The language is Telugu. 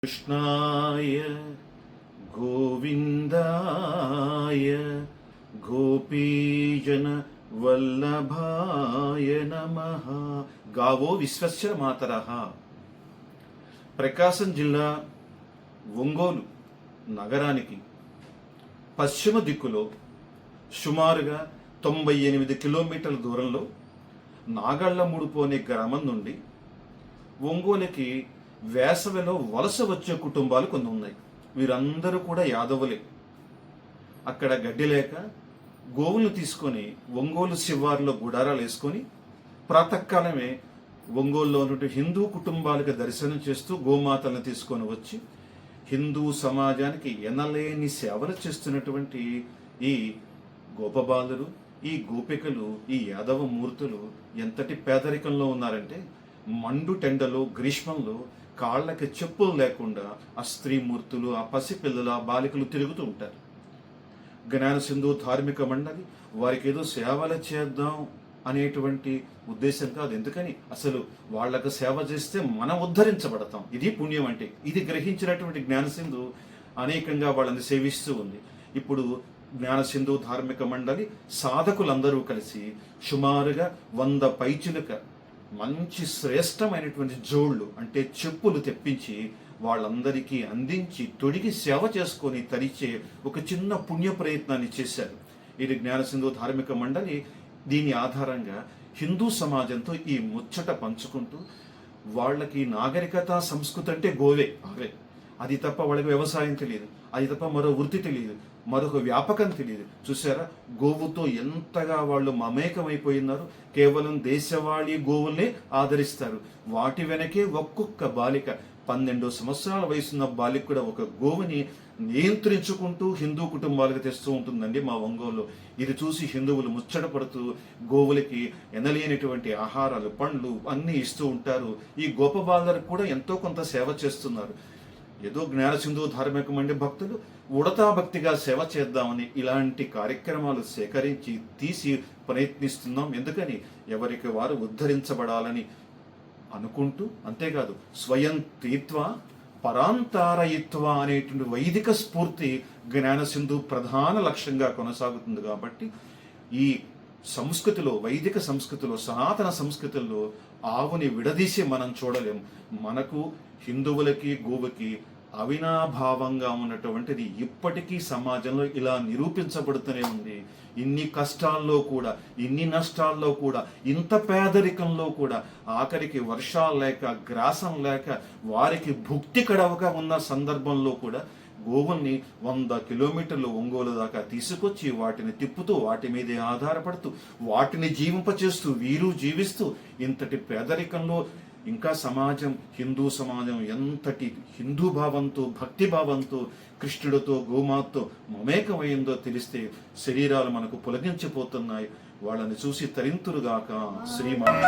कृष्णाय गोविन्दाय गोपीजन वल्लभाय नमः। गावो विश्वस्य मातरः। ప్రకాశం జిల్లా ఒంగోలు నగరానికి పశ్చిమ దిక్కులో సుమారుగా 98 కిలోమీటర్ల దూరంలో నాగళ్లమూడుపు అనే గ్రామం నుండి ఒంగోలుకి వేసవిలో వలస వచ్చే కుటుంబాలు కొన్ని ఉన్నాయి. వీరందరూ కూడా యాదవులే. అక్కడ గడ్డి లేక గోవులను తీసుకొని ఒంగోలు శివారులో గుడారాలు వేసుకొని ప్రాతకాలమే ఒంగోలులో ఉన్నటువంటి హిందూ కుటుంబాలకు దర్శనం చేస్తూ గోమాతలను తీసుకొని వచ్చి హిందూ సమాజానికి ఎనలేని సేవలు చేస్తున్నటువంటి ఈ గోపబాలురు, ఈ గోపికలు, ఈ యాదవ మూర్తులు ఎంతటి పేదరికంలో ఉన్నారంటే మండు టెండలో గ్రీష్మంలో కాళ్ళకి చెప్పులు లేకుండా ఆ స్త్రీమూర్తులు, ఆ పసిపిల్లలు, ఆ బాలికలు తిరుగుతూ ఉంటారు. జ్ఞాన సింధు ధార్మిక మండలి వారికి ఏదో సేవలు చేద్దాం అనేటువంటి ఉద్దేశం కాదు. ఎందుకని అసలు వాళ్లకు సేవ చేస్తే మనం ఉద్ధరించబడతాం. ఇది పుణ్యం అంటే. ఇది గ్రహించినటువంటి జ్ఞాన సింధు అనేకంగా వాళ్ళని సేవిస్తూ ఉంది. ఇప్పుడు జ్ఞాన సింధు ధార్మిక మండలి సాధకులందరూ కలిసి సుమారుగా 100 పైచిలుక మంచి శ్రేష్టమైనటువంటి జోళ్ళు అంటే చెప్పులు తెప్పించి వాళ్ళందరికీ అందించి తొడిగి సేవ చేసుకొని తరిచే ఒక చిన్న పుణ్య ప్రయత్నాన్ని చేశారు. ఇది జ్ఞాన సింధు ధార్మిక మండలి దీని ఆధారంగా హిందూ సమాజంతో ఈ ముచ్చట పంచుకుంటూ వాళ్ళకి నాగరికత సంస్కృతి అంటే గోవే అవే. అది తప్ప వాళ్ళకి వ్యవసాయం తెలియదు, అది తప్ప మరో వృత్తి తెలియదు, మరొక వ్యాపకం తెలియదు. చూసారా గోవుతో ఎంతగా వాళ్ళు మమేకమైపోయినారు. కేవలం దేశవాళీ గోవుల్ని ఆదరిస్తారు. వాటి వెనకే ఒక్కొక్క బాలిక 12 సంవత్సరాల వయసున్న బాలిక కూడా ఒక గోవుని నియంత్రించుకుంటూ హిందూ కుటుంబాలకు తెస్తూ ఉంటుందండి మా ఒంగోలు. ఇది చూసి హిందువులు ముచ్చటపడుతూ గోవులకి ఎనలేనటువంటి ఆహారాలు, పండ్లు అన్నీ ఇస్తూ ఉంటారు. ఈ గోపబాలలకు కూడా ఎంతో కొంత సేవ చేస్తున్నారు. ఏదో జ్ఞాన సింధు ధార్మిక మండలి భక్తులు ఉడతా భక్తిగా సేవ చేద్దామని ఇలాంటి కార్యక్రమాలు సేకరించి తీసి ప్రయత్నిస్తున్నాం. ఎందుకని ఎవరికి వారు ఉద్ధరించబడాలని అనుకుంటూ, అంతేకాదు స్వయం తీత్వ పరాంతారయిత్వ అనేటువంటి వైదిక స్ఫూర్తి జ్ఞాన సింధు ప్రధాన లక్ష్యంగా కొనసాగుతుంది. కాబట్టి ఈ సంస్కృతిలో, వైదిక సంస్కృతిలో, సనాతన సంస్కృతుల్లో ఆవుని విడదీసి మనం చూడలేం. మనకు హిందువులకి గోవుకి అవినాభావంగా ఉన్నటువంటిది ఇప్పటికీ సమాజంలో ఇలా నిరూపించబడుతూనే ఉంది. ఇన్ని కష్టాల్లో కూడా, ఇన్ని నష్టాల్లో కూడా, ఇంత పేదరికంలో కూడా, ఆఖరికి వర్షాలు లేక, గ్రాసం లేక వారికి భుక్తి కడవగా ఉన్న సందర్భంలో కూడా గోవుల్ని 100 కిలోమీటర్లు ఒంగోలు దాకా తీసుకొచ్చి వాటిని తిప్పుతూ, వాటి మీదే ఆధారపడుతూ, వాటిని జీవింపచేస్తూ వీరు జీవిస్తూ ఇంతటి పేదరికంలో ఇంకా సమాజం, హిందూ సమాజం ఎంతటి హిందూ భావంతో, భక్తి భావంతో, కృష్ణుడితో, గోమాతతో మమేకమైందో తెలిస్తే శరీరాలు మనకు పులకించిపోతున్నాయి. వాళ్ళని చూసి తరింతురుగాక శ్రీమాన్.